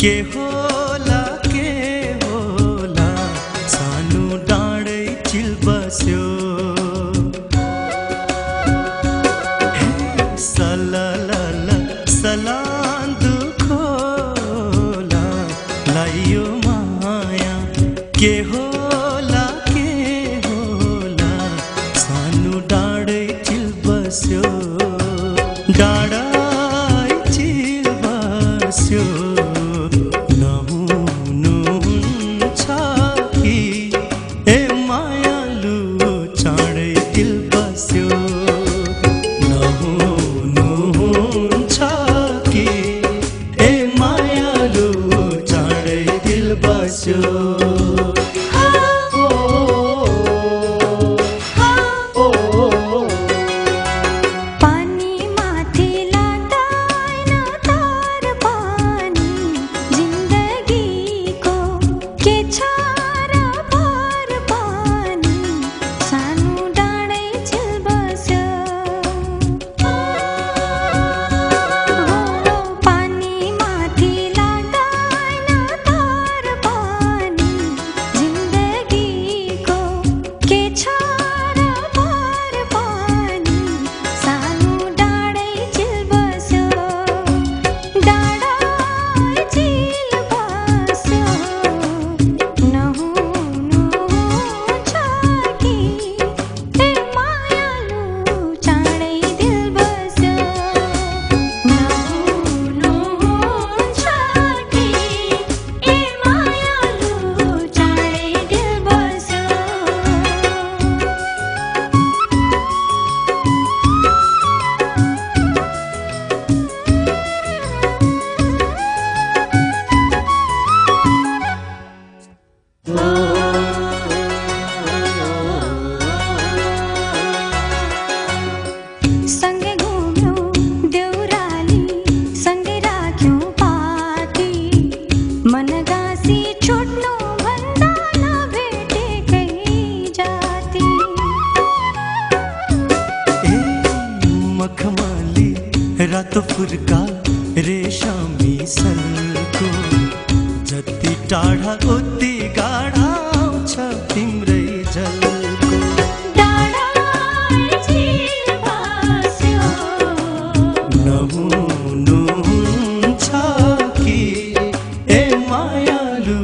के होला सानो डाँडै चिल बस्यो सललल सलान्दु खोला लाइयो माया के होला सानो डाँडै चिल बस्यो डाँडै चिल बस्यो नहुनुहुन्छ कि ए मायालु चाँडै दिल बस्यो नहुनुहुन्छ कि ए मायालु चाँडै दिल बस्यो रातो फुर्का रेशमी सलको जति टाढा उति गाढा आउँछ तिम्रै जलको नहुनुहुन्छ कि ए मायालु